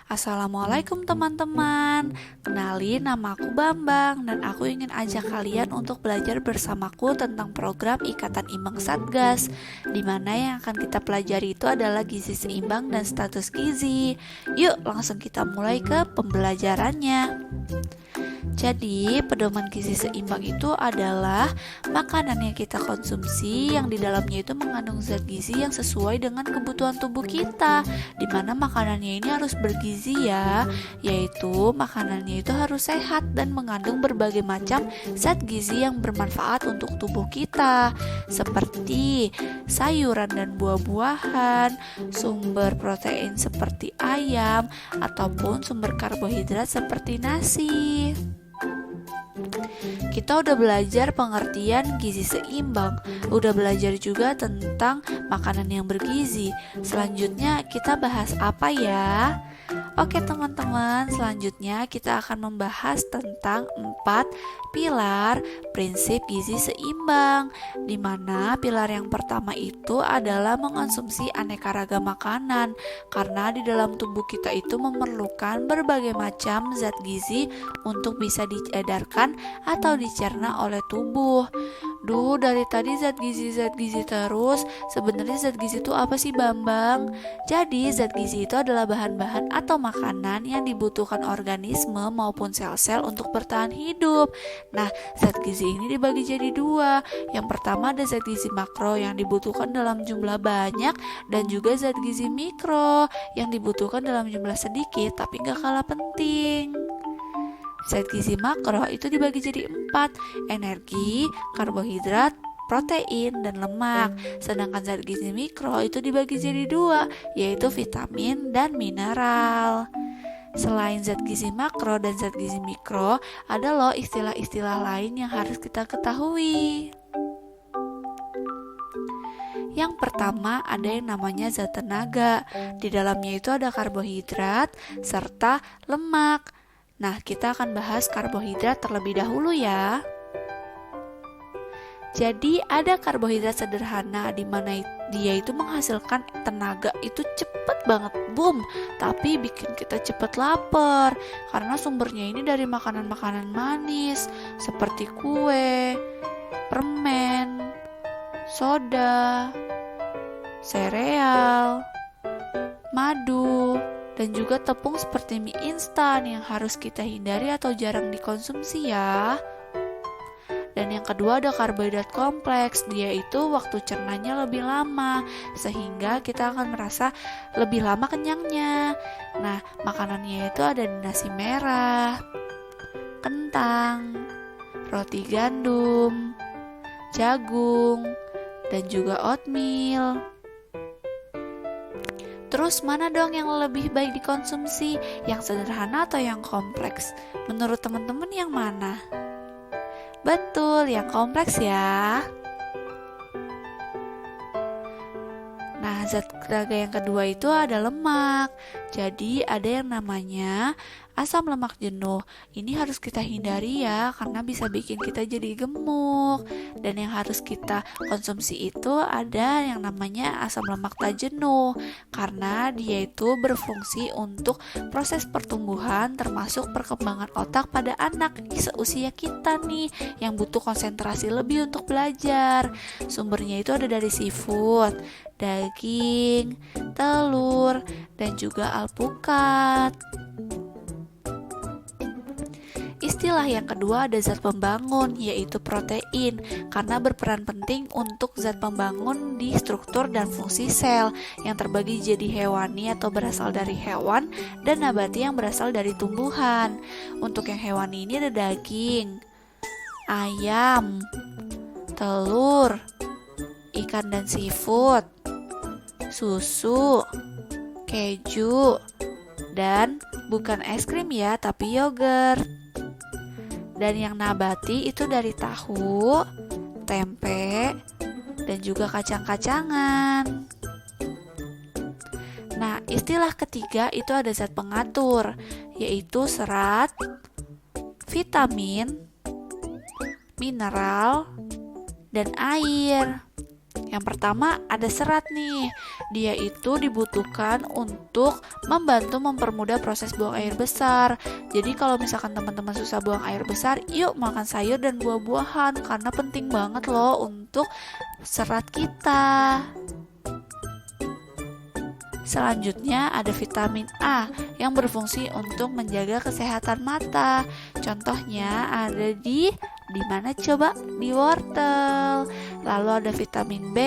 Assalamualaikum teman-teman. Kenalin, nama aku Bambang dan aku ingin ajak kalian untuk belajar bersamaku tentang program Ikatan Imbang Satgas, di mana yang akan kita pelajari itu adalah gizi seimbang dan status gizi. Yuk, langsung kita mulai ke pembelajarannya. Jadi, pedoman gizi seimbang itu adalah makanan yang kita konsumsi yang di dalamnya itu mengandung zat gizi yang sesuai dengan kebutuhan tubuh kita. Di mana makanannya ini harus bergizi ya, yaitu makanannya itu harus sehat dan mengandung berbagai macam zat gizi yang bermanfaat untuk tubuh kita, seperti sayuran dan buah-buahan, sumber protein seperti ayam, ataupun sumber karbohidrat seperti nasi. Kita udah belajar pengertian gizi seimbang, udah belajar juga tentang makanan yang bergizi. Selanjutnya kita bahas apa ya? Oke teman-teman, selanjutnya kita akan membahas tentang 4 pilar prinsip gizi seimbang, di mana pilar yang pertama itu adalah mengonsumsi aneka ragam makanan, karena di dalam tubuh kita itu memerlukan berbagai macam zat gizi untuk bisa diedarkan atau dicerna oleh tubuh. Dari tadi zat gizi terus. Sebenarnya zat gizi itu apa sih, Bambang? Jadi zat gizi itu adalah bahan-bahan atau makanan yang dibutuhkan organisme maupun sel-sel untuk bertahan hidup. Nah, zat gizi ini dibagi jadi 2. Yang pertama ada zat gizi makro yang dibutuhkan dalam jumlah banyak, dan juga zat gizi mikro yang dibutuhkan dalam jumlah sedikit tapi gak kalah penting. Zat gizi makro itu dibagi jadi 4: energi, karbohidrat, protein, dan lemak. Sedangkan zat gizi mikro itu dibagi jadi 2, yaitu vitamin dan mineral. Selain zat gizi makro dan zat gizi mikro, ada loh istilah-istilah lain yang harus kita ketahui. Yang pertama ada yang namanya zat tenaga. Di dalamnya itu ada karbohidrat serta lemak. Nah, kita akan bahas karbohidrat terlebih dahulu ya. Jadi ada karbohidrat sederhana di mana dia itu menghasilkan tenaga itu cepet banget, boom, tapi bikin kita cepet lapar karena sumbernya ini dari makanan-makanan manis seperti kue, permen, soda, sereal, madu, dan juga tepung seperti mie instan yang harus kita hindari atau jarang dikonsumsi ya. Dan yang kedua ada karbohidrat kompleks. Dia itu waktu cernanya lebih lama, sehingga kita akan merasa lebih lama kenyangnya. Nah, makanannya itu ada di nasi merah, kentang, roti gandum, jagung, dan juga oatmeal. Terus mana dong yang lebih baik dikonsumsi? Yang sederhana atau yang kompleks? Menurut teman-teman yang mana? Betul, yang kompleks ya. Nah, zat tenaga yang kedua itu ada lemak. Jadi ada yang namanya asam lemak jenuh. Ini harus kita hindari ya, karena bisa bikin kita jadi gemuk. Dan yang harus kita konsumsi itu ada yang namanya asam lemak tak jenuh, karena dia itu berfungsi untuk proses pertumbuhan termasuk perkembangan otak pada anak seusia kita nih, yang butuh konsentrasi lebih untuk belajar. Sumbernya itu ada dari seafood, daging, telur, dan juga alpukat. Istilah yang kedua ada zat pembangun, yaitu protein, karena berperan penting untuk zat pembangun di struktur dan fungsi sel yang terbagi jadi hewani atau berasal dari hewan dan nabati yang berasal dari tumbuhan. Untuk yang hewani ini ada daging, ayam, telur, ikan dan seafood, susu, keju, dan bukan es krim ya, tapi yogurt. Dan yang nabati itu dari tahu, tempe, dan juga kacang-kacangan. Nah, istilah ketiga itu ada zat pengatur, yaitu serat, vitamin, mineral, dan air. Yang pertama ada serat nih. Dia itu dibutuhkan untuk membantu mempermudah proses buang air besar. Jadi kalau misalkan teman-teman susah buang air besar, yuk makan sayur dan buah-buahan karena penting banget loh untuk serat kita. Selanjutnya ada vitamin A yang berfungsi untuk menjaga kesehatan mata. Contohnya ada di mana coba? Di wortel. Lalu ada vitamin B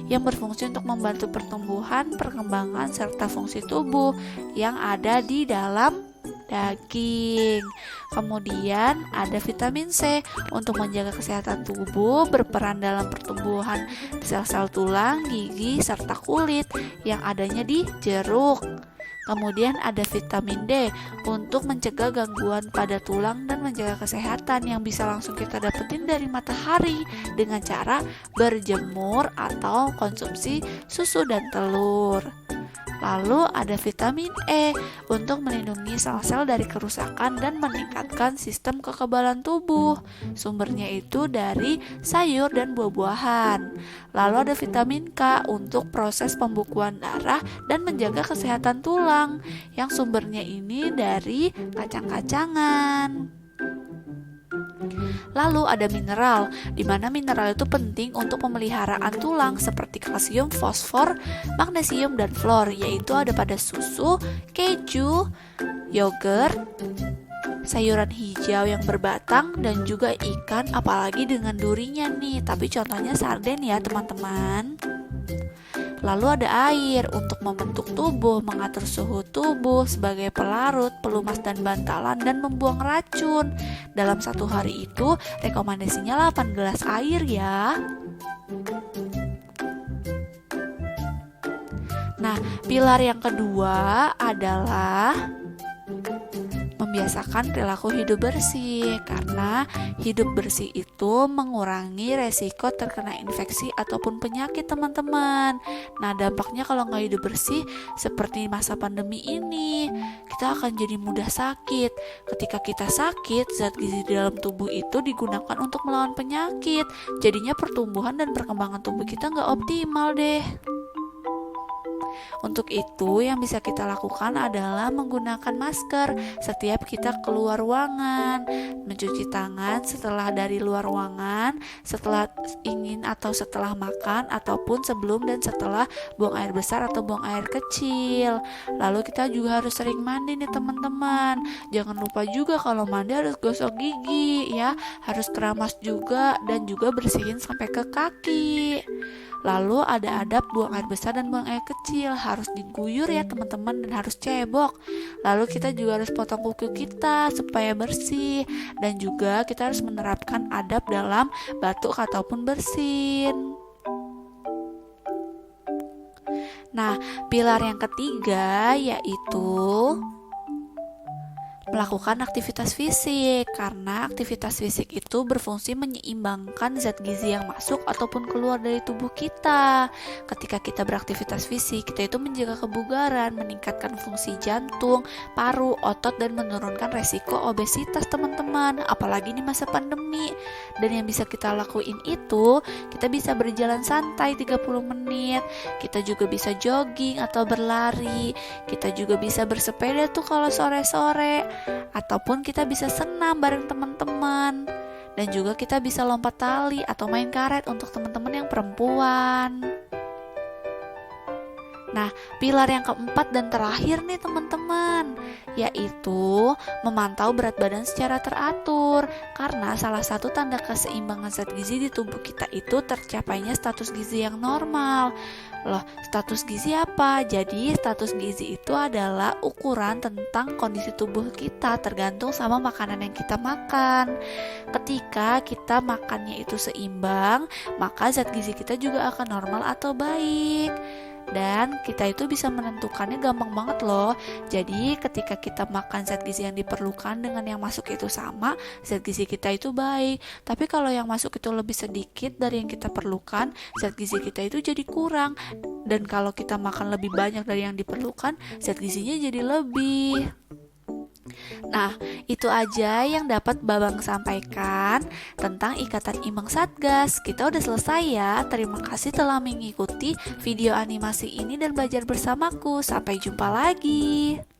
yang berfungsi untuk membantu pertumbuhan, perkembangan serta fungsi tubuh yang ada di dalam daging. Kemudian ada vitamin C untuk menjaga kesehatan tubuh, berperan dalam pertumbuhan sel-sel tulang, gigi, serta kulit yang adanya di jeruk. Kemudian ada vitamin D untuk mencegah gangguan pada tulang dan menjaga kesehatan yang bisa langsung kita dapetin dari matahari dengan cara berjemur atau konsumsi susu dan telur. Lalu ada vitamin E untuk melindungi sel-sel dari kerusakan dan meningkatkan sistem kekebalan tubuh. Sumbernya itu dari sayur dan buah-buahan. Lalu ada vitamin K untuk proses pembukuan darah dan menjaga kesehatan tulang, yang sumbernya ini dari kacang-kacangan. Lalu ada mineral, di mana mineral itu penting untuk pemeliharaan tulang seperti kalsium, fosfor, magnesium, dan fluor, yaitu ada pada susu, keju, yogurt, sayuran hijau yang berbatang, dan juga ikan, apalagi dengan durinya nih. Tapi contohnya sarden ya teman-teman. Lalu ada air untuk membentuk tubuh, mengatur suhu tubuh sebagai pelarut, pelumas dan bantalan, dan membuang racun. Dalam satu hari itu rekomendasinya 8 gelas air ya. Nah, pilar yang kedua adalah membiasakan perilaku hidup bersih, karena hidup bersih itu mengurangi resiko terkena infeksi ataupun penyakit teman-teman. Nah, dampaknya kalau nggak hidup bersih seperti masa pandemi ini, kita akan jadi mudah sakit. Ketika kita sakit, zat gizi di dalam tubuh itu digunakan untuk melawan penyakit. Jadinya pertumbuhan dan perkembangan tubuh kita nggak optimal deh. Untuk itu yang bisa kita lakukan adalah menggunakan masker setiap kita keluar ruangan, mencuci tangan setelah dari luar ruangan, setelah ingin atau setelah makan, ataupun sebelum dan setelah buang air besar atau buang air kecil. Lalu kita juga harus sering mandi nih teman-teman. Jangan lupa juga kalau mandi harus gosok gigi ya, harus keramas juga, dan juga bersihin sampai ke kaki. Lalu ada adab buang air besar dan buang air kecil, harus diguyur ya teman-teman, dan harus cebok. Lalu kita juga harus potong kuku kita supaya bersih, dan juga kita harus menerapkan adab dalam batuk ataupun bersin. Nah, pilar yang ketiga yaitu melakukan aktivitas fisik, karena aktivitas fisik itu berfungsi menyeimbangkan zat gizi yang masuk ataupun keluar dari tubuh kita. Ketika kita beraktivitas fisik, kita itu menjaga kebugaran, meningkatkan fungsi jantung, paru, otot, dan menurunkan resiko obesitas teman-teman, apalagi di masa pandemi. Dan yang bisa kita lakuin itu, kita bisa berjalan santai 30 menit, kita juga bisa jogging atau berlari, kita juga bisa bersepeda tuh kalau sore-sore, ataupun kita bisa senam bareng teman-teman, dan juga kita bisa lompat tali atau main karet untuk teman-teman yang perempuan. Nah, pilar yang keempat dan terakhir nih teman-teman, yaitu memantau berat badan secara teratur, karena salah satu tanda keseimbangan zat gizi di tubuh kita itu tercapainya status gizi yang normal. Loh, status gizi apa? Jadi status gizi itu adalah ukuran tentang kondisi tubuh kita tergantung sama makanan yang kita makan. Ketika kita makannya itu seimbang, maka zat gizi kita juga akan normal atau baik. Dan kita itu bisa menentukannya gampang banget loh. Jadi ketika kita makan zat gizi yang diperlukan dengan yang masuk itu sama, zat gizi kita itu baik. Tapi kalau yang masuk itu lebih sedikit dari yang kita perlukan, zat gizi kita itu jadi kurang. Dan kalau kita makan lebih banyak dari yang diperlukan, zat gizinya jadi lebih. Nah, itu aja yang dapat Babang sampaikan tentang Ikatan Imbang Satgas. Kita udah selesai ya. Terima kasih telah mengikuti video animasi ini dan belajar bersamaku. Sampai jumpa lagi.